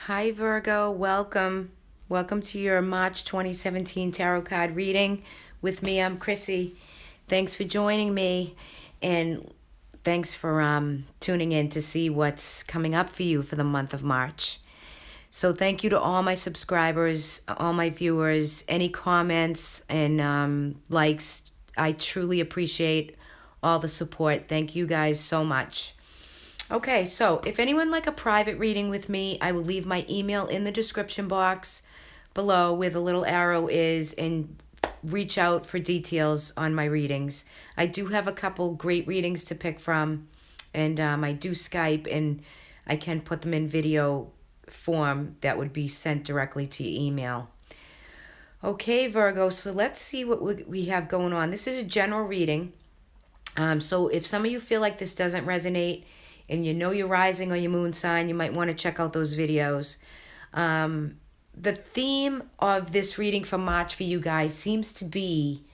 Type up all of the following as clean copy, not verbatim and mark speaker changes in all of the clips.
Speaker 1: Hi, Virgo. Welcome. Welcome to your March 2017 tarot card reading with me. I'm Chrissy. Thanks for joining me, and thanks for tuning in to see what's coming up for you for the month of March. So thank you to all my subscribers, all my viewers, any comments and likes. I truly appreciate all the support. Thank you guys so much. Okay, so if anyone like a private reading with me, I will leave my email in the description box below where the little arrow is, and reach out for details on my readings. I do have a couple great readings to pick from, and I do Skype, and I can put them in video form that would be sent directly to your email. Okay, Virgo, so let's see what we have going on. This is a general reading. So if some of you feel like this doesn't resonate, and you know your rising or your moon sign, you might want to check out those videos. The theme of this reading for March for you guys seems to be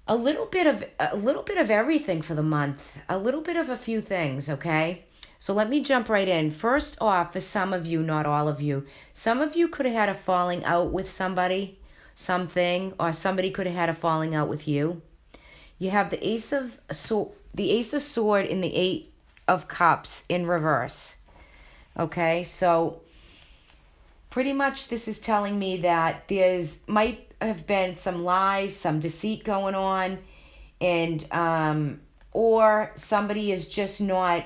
Speaker 1: a little bit of everything for the month, a little bit of a few things, okay? So let me jump right in. First off, for some of you, not all of you, some of you could have had a falling out with somebody, something, or somebody could have had a falling out with you. You have the Ace of Sword and the Eight of Cups in reverse. Okay, so pretty much this is telling me that there's might have been some lies, some deceit going on, and or somebody is just not,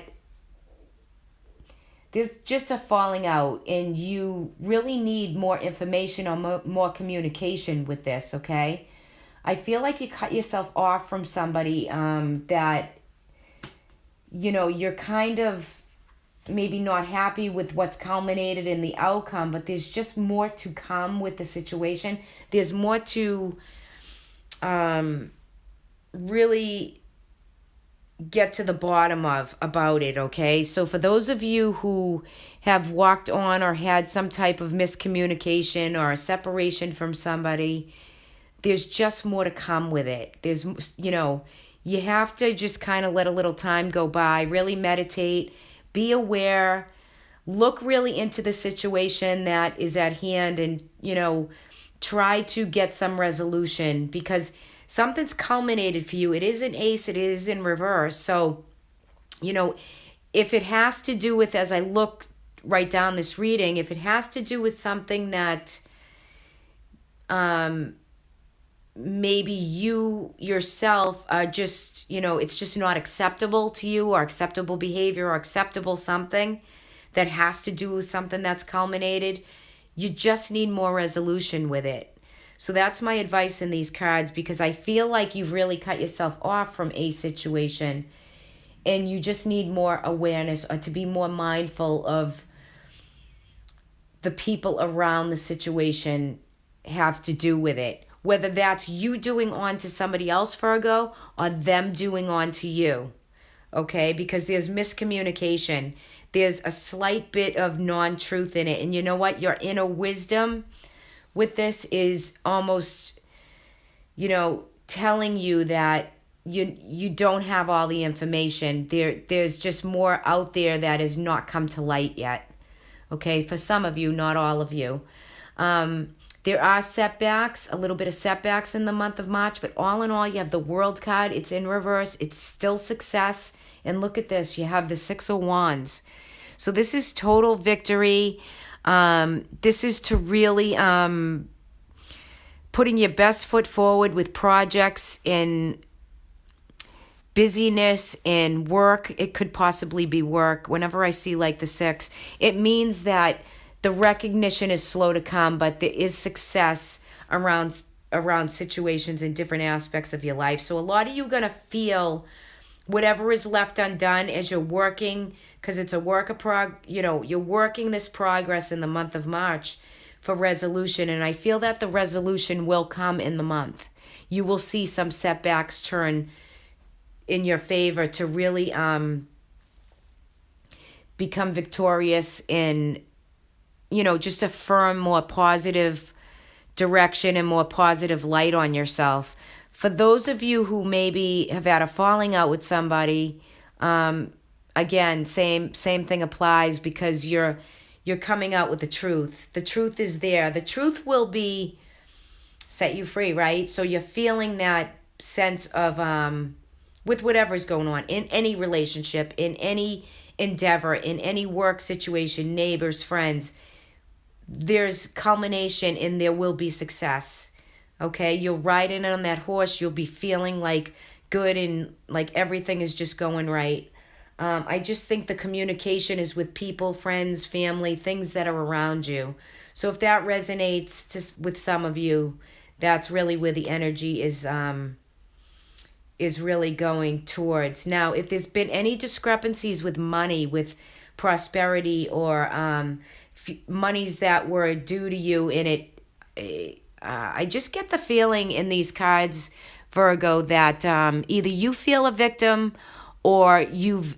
Speaker 1: there's just a falling out, and you really need more information or more communication with this, okay? I feel like you cut yourself off from somebody that, you know, you're kind of maybe not happy with what's culminated in the outcome, but there's just more to come with the situation. There's more to really get to the bottom of about it, okay? So for those of you who have walked on or had some type of miscommunication or a separation from somebody, there's just more to come with it. There's, you know, you have to just kind of let a little time go by, really meditate, be aware, look really into the situation that is at hand, and, you know, try to get some resolution, because something's culminated for you. It is an ace, it is in reverse. So, you know, if it has to do with, as I look right down this reading, if it has to do with something that maybe you yourself are just, you know, it's just not acceptable to you, or acceptable behavior, or acceptable something that has to do with something that's culminated, you just need more resolution with it. So that's my advice in these cards, because I feel like you've really cut yourself off from a situation, and you just need more awareness, or to be more mindful of the people around the situation have to do with it. Whether that's you doing on to somebody else, Virgo, or them doing on to you, okay? Because there's miscommunication. There's a slight bit of non-truth in it. And you know what? Your inner wisdom with this is almost, you know, telling you that you don't have all the information. There's just more out there that has not come to light yet, okay? For some of you, not all of you. There are setbacks, a little bit of setbacks in the month of March, but all in all, you have the World card. It's in reverse. It's still success. And look at this. You have the Six of Wands. So this is total victory. This is to really putting your best foot forward with projects and busyness and work. It could possibly be work. Whenever I see like the six, it means that the recognition is slow to come, but there is success around situations in different aspects of your life. So a lot of you are going to feel whatever is left undone as you're working, because it's a work of you're working this progress in the month of March for resolution. And I feel that the resolution will come in the month. You will see some setbacks turn in your favor to really become victorious in, you know, just affirm more positive direction and more positive light on yourself. For those of you who maybe have had a falling out with somebody, again, same thing applies, because you're you're coming out with the truth. The truth is there. The truth will be set you free, right? So you're feeling that sense of with whatever's going on in any relationship, in any endeavor, in any work situation, neighbors, friends, there's culmination and there will be success. Okay, you're riding on that horse, you'll be feeling like good and like everything is just going right. I just think the communication is with people, friends, family, things that are around you. So if that resonates with some of you, that's really where the energy is really going towards. Now, if there's been any discrepancies with money, with prosperity, or monies that were due to you in it, I just get the feeling in these cards, Virgo, that either you feel a victim or you've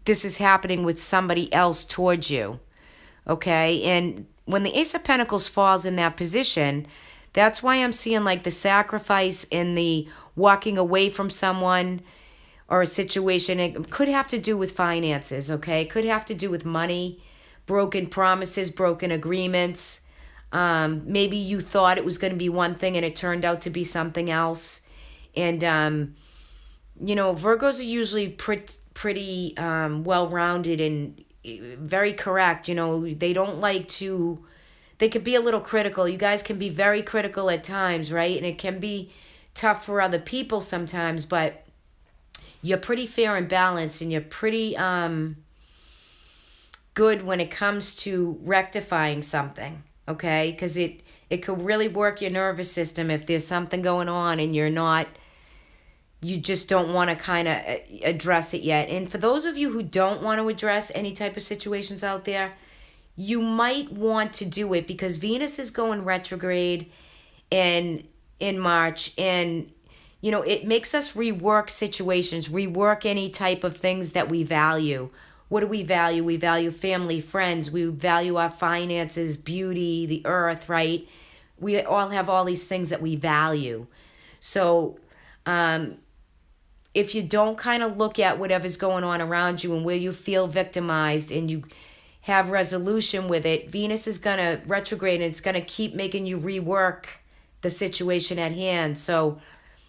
Speaker 1: this is happening with somebody else towards you. Okay, and when the Ace of Pentacles falls in that position, that's why I'm seeing like the sacrifice and the walking away from someone or a situation. It could have to do with finances, okay? It could have to do with money, broken promises, broken agreements. Maybe you thought it was going to be one thing and it turned out to be something else. And, Virgos are usually pretty well-rounded and very correct. They don't like to... They could be a little critical. You guys can be very critical at times, right? And it can be tough for other people sometimes, but you're pretty fair and balanced, and you're pretty good when it comes to rectifying something, okay? Because it could really work your nervous system if there's something going on and you just don't want to kind of address it yet. And for those of you who don't want to address any type of situations out there, you might want to do it because Venus is going retrograde in March, and it makes us rework situations, rework any type of things that we value. What do we value? We value family, friends. We value our finances, beauty, the earth, right? We all have all these things that we value. So if you don't kind of look at whatever's going on around you and where you feel victimized and you have resolution with it, Venus is going to retrograde and it's going to keep making you rework the situation at hand. So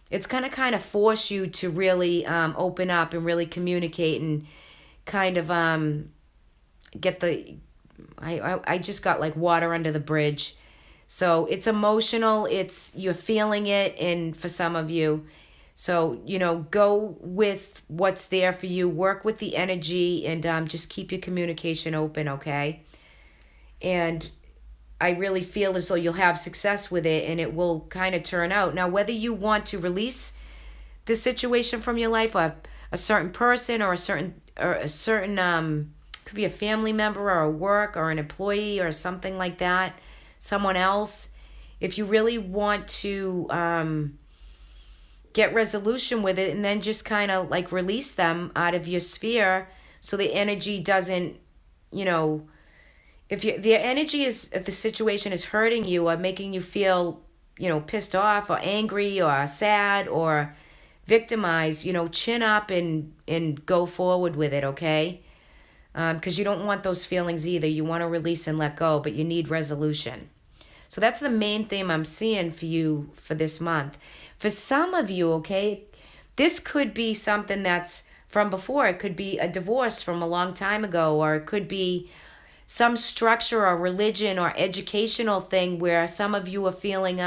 Speaker 1: it's going to kind of force you to really open up and really communicate and kind of get the... I just got like water under the bridge. So it's emotional. You're feeling it, and for some of you... So, go with what's there for you. Work with the energy and just keep your communication open, okay? And I really feel as though you'll have success with it and it will kind of turn out. Now, whether you want to release the situation from your life or a certain person or a certain could be a family member or a work or an employee or something like that, someone else. If you really want to... get resolution with it and then just kind of like release them out of your sphere so the energy doesn't, if the energy is, if the situation is hurting you or making you feel, pissed off or angry or sad or victimized, chin up and go forward with it, okay? Because you don't want those feelings either. You want to release and let go, but you need resolution. So that's the main theme I'm seeing for you for this month. For some of you, okay, this could be something that's from before. It could be a divorce from a long time ago, or it could be some structure or religion or educational thing where some of you are feeling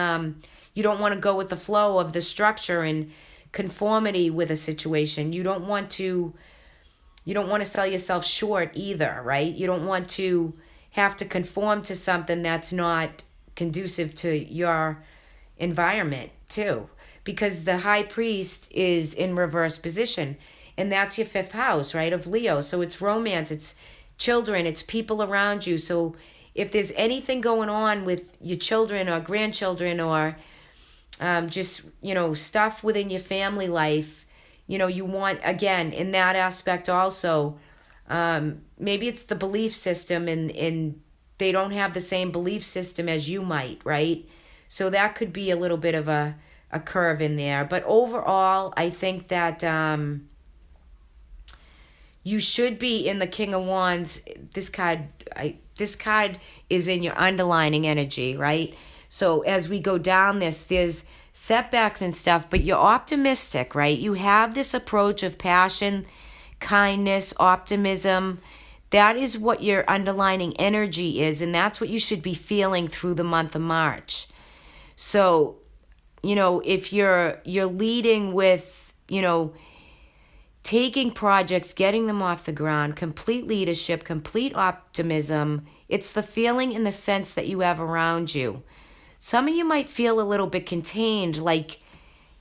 Speaker 1: you don't want to go with the flow of the structure and conformity with a situation. You don't want to sell yourself short either, right? You don't want to have to conform to something that's not conducive to your environment too, because the high priest is in reverse position, and that's your fifth house, right, of Leo. So it's romance, it's children, it's people around you. So if there's anything going on with your children or grandchildren or just stuff within your family life, you want, again, in that aspect also, maybe it's the belief system and they don't have the same belief system as you might, right? So that could be a little bit of a curve in there. But overall, I think that you should be in the King of Wands. This card is in your underlining energy, right? So as we go down this, there's setbacks and stuff, but you're optimistic, right? You have this approach of passion, kindness, optimism. That is what your underlining energy is, and that's what you should be feeling through the month of March. So, if you're leading with, taking projects, getting them off the ground, complete leadership, complete optimism, it's the feeling and the sense that you have around you. Some of you might feel a little bit contained, like,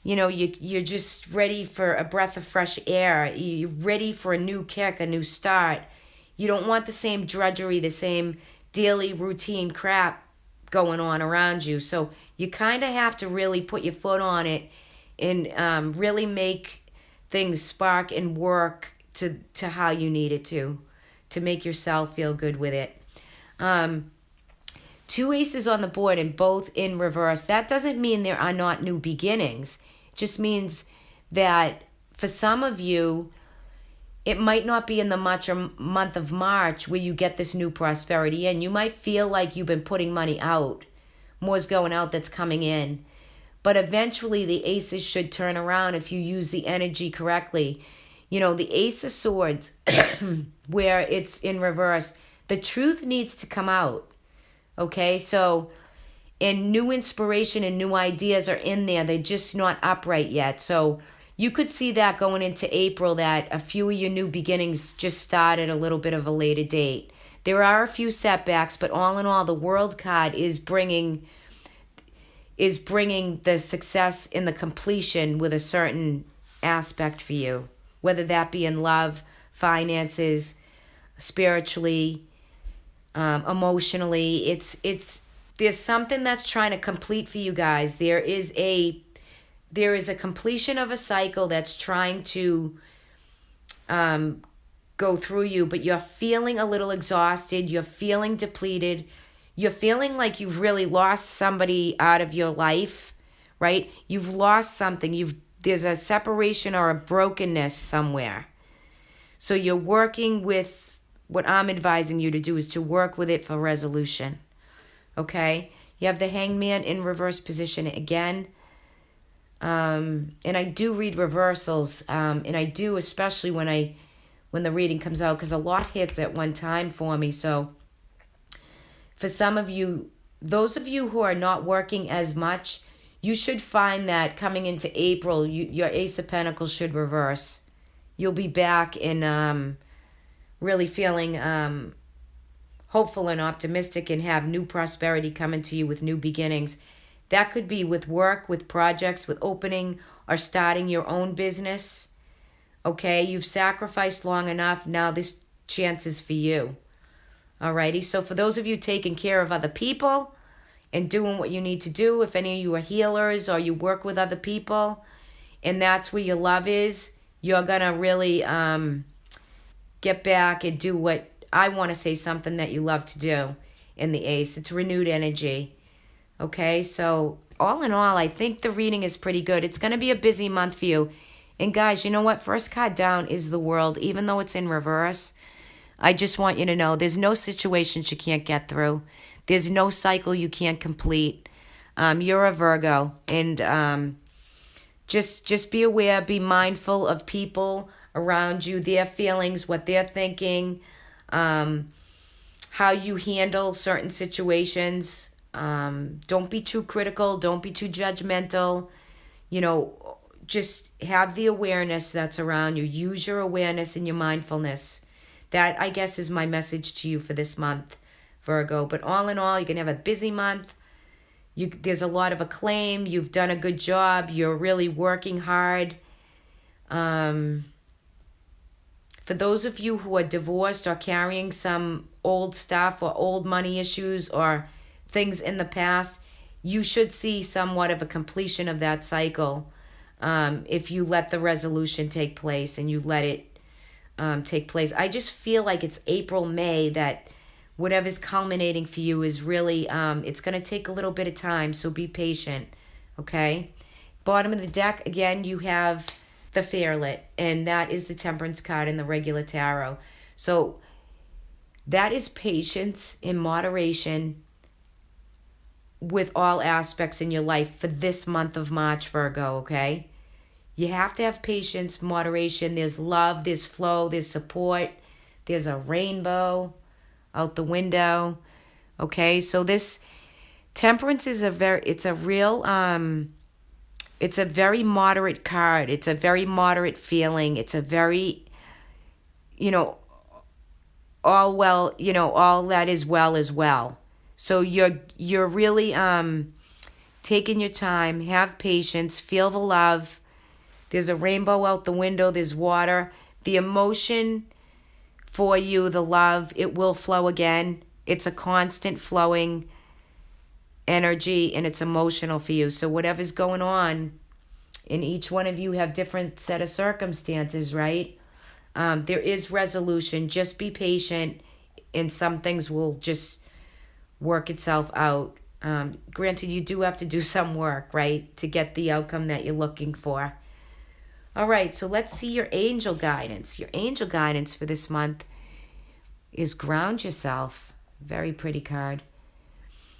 Speaker 1: you're just ready for a breath of fresh air. You're ready for a new kick, a new start. You don't want the same drudgery, the same daily routine crap going on around you. So you kind of have to really put your foot on it and really make things spark and work to how you need it to make yourself feel good with it. 2 aces on the board and both in reverse. That doesn't mean there are not new beginnings. It just means that for some of you, it might not be in the month of March where you get this new prosperity in. You might feel like you've been putting money out. More's going out that's coming in. But eventually the aces should turn around if you use the energy correctly. The Ace of Swords, where it's in reverse, the truth needs to come out. Okay, so, and new inspiration and new ideas are in there. They're just not upright yet. So you could see that going into April, that a few of your new beginnings just started a little bit of a later date. There are a few setbacks, but all in all, the World card is bringing the success in the completion with a certain aspect for you, whether that be in love, finances, spiritually, emotionally. There's something that's trying to complete for you guys. There is a completion of a cycle that's trying to go through you, but you're feeling a little exhausted. You're feeling depleted. You're feeling like you've really lost somebody out of your life, right? You've lost something. There's a separation or a brokenness somewhere. So you're working with, what I'm advising you to do is to work with it for resolution. Okay? You have the Hangman in reverse position again. And I do read reversals, and I do, especially when the reading comes out, because a lot hits at one time for me. So for some of you, those of you who are not working as much, you should find that coming into April, your Ace of Pentacles should reverse. You'll be back in really feeling hopeful and optimistic, and have new prosperity coming to you with new beginnings. That could be with work, with projects, with opening or starting your own business. Okay, you've sacrificed long enough. Now this chance is for you. Alrighty, so for those of you taking care of other people and doing what you need to do, if any of you are healers or you work with other people, and that's where your love is, you're going to really get back and do what I want to say, something that you love to do in the Ace. It's renewed energy. Okay, so all in all, I think the reading is pretty good. It's going to be a busy month for you. And guys, you know what? First card down is the World, even though it's in reverse. I just want you to know there's no situations you can't get through. There's no cycle you can't complete. You're a Virgo, and just be aware, be mindful of people around you, their feelings, what they're thinking, how you handle certain situations. Don't be too critical. Don't be too judgmental. Just have the awareness that's around you. Use your awareness and your mindfulness. That, I guess, is my message to you for this month, Virgo. But all in all, you're going to have a busy month. There's a lot of acclaim. You've done a good job. You're really working hard. For those of you who are divorced or carrying some old stuff or old money issues or things in the past, you should see somewhat of a completion of that cycle if you let the resolution take place and you let it take place. I just feel like it's April, May, that whatever's culminating for you is really, it's going to take a little bit of time, so be patient, okay? Bottom of the deck, again, you have the Fearlet, and that is the Temperance card in the regular tarot. So that is patience in moderation with all aspects in your life for this month of March, Virgo, okay? You have to have patience, moderation. There's love, there's flow, there's support, there's a rainbow out the window, okay? So this Temperance is it's a very moderate card. It's a very moderate feeling. It's a very, you know, all well, all that is well is well. So you're really taking your time, have patience, feel the love. There's a rainbow out the window, there's water. The emotion for you, the love, it will flow again. It's a constant flowing energy, and it's emotional for you. So whatever's going on, and each one of you have different set of circumstances, right? There is resolution. Just be patient, and some things will just work itself out. Granted, you do have to do some work, right, to get the outcome that you're looking for. All right, so let's see your angel guidance. Your angel guidance for this month is ground yourself. Very pretty card.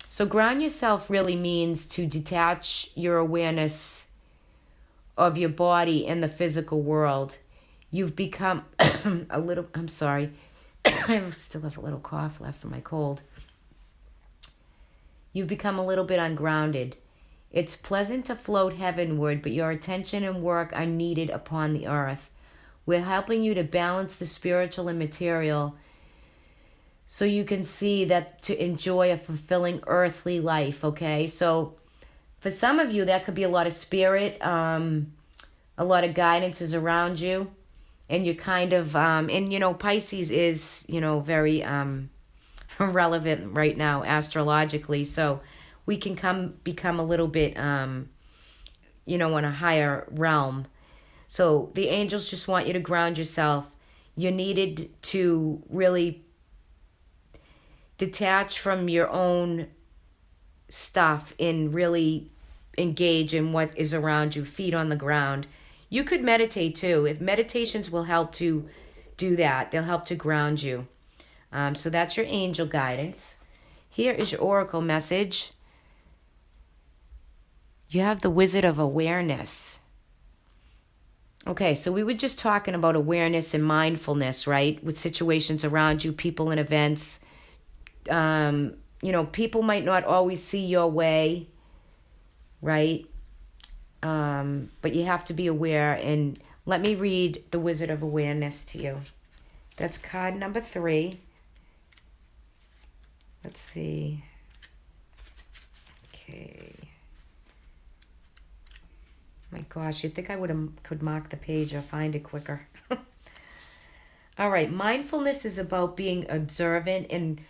Speaker 1: So ground yourself really means to detach your awareness of your body and the physical world. You've become I'm sorry. I still have a little cough left from my cold. You've become a little bit ungrounded. It's pleasant to float heavenward, but your attention and work are needed upon the earth. We're helping you to balance the spiritual and material so you can see that to enjoy a fulfilling earthly life, okay? So for some of you, that could be a lot of spirit, a lot of guidance is around you, and you're kind of, Pisces is, very relevant right now astrologically, so we can become a little bit, in a higher realm. So the angels just want you to ground yourself. You needed to really detach from your own stuff and really engage in what is around you, feet on the ground. You could meditate too. If meditations will help to do that, they'll help to ground you. So that's your angel guidance. Here is your oracle message. You have the Wizard of Awareness. Okay, so we were just talking about awareness and mindfulness, right? With situations around you, people and events. People might not always see your way, right? But you have to be aware. And let me read the Wizard of Awareness to you. That's card number 3. Let's see. Okay. My gosh, you'd think I could mark the page or find it quicker. All right, mindfulness is about being observant and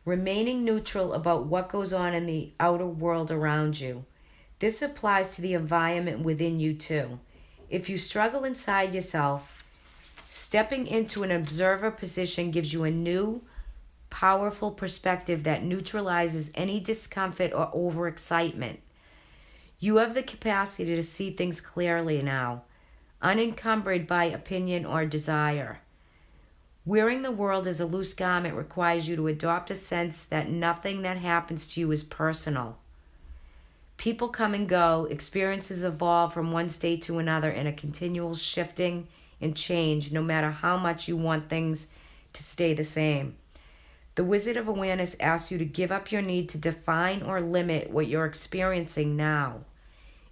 Speaker 1: remaining neutral about what goes on in the outer world around you. This applies to the environment within you too. If you struggle inside yourself, stepping into an observer position gives you a new, powerful perspective that neutralizes any discomfort or overexcitement. You have the capacity to see things clearly now, unencumbered by opinion or desire. Wearing the world as a loose garment requires you to adopt a sense that nothing that happens to you is personal. People come and go, experiences evolve from one state to another in a continual shifting and change, no matter how much you want things to stay the same. The Wizard of Awareness asks you to give up your need to define or limit what you're experiencing now.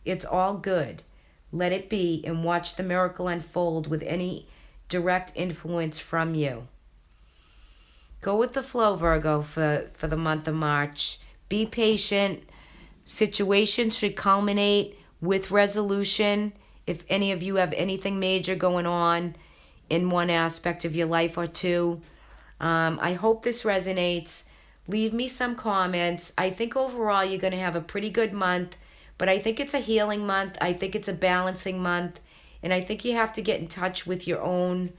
Speaker 1: It's all good. Let it be and watch the miracle unfold with any direct influence from you. Go with the flow, Virgo, for the month of March. Be patient. Situations should culminate with resolution. If any of you have anything major going on in one aspect of your life or two, I hope this resonates. Leave me some comments. I think overall you're going to have a pretty good month, but I think it's a healing month. I think it's a balancing month, and I think you have to get in touch with your own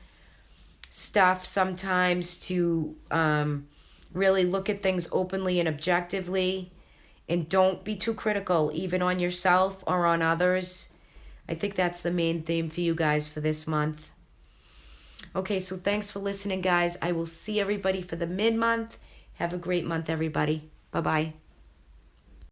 Speaker 1: stuff sometimes to really look at things openly and objectively, and don't be too critical even on yourself or on others. I think that's the main theme for you guys for this month. Okay, so thanks for listening, guys. I will see everybody for the mid-month. Have a great month, everybody. Bye-bye.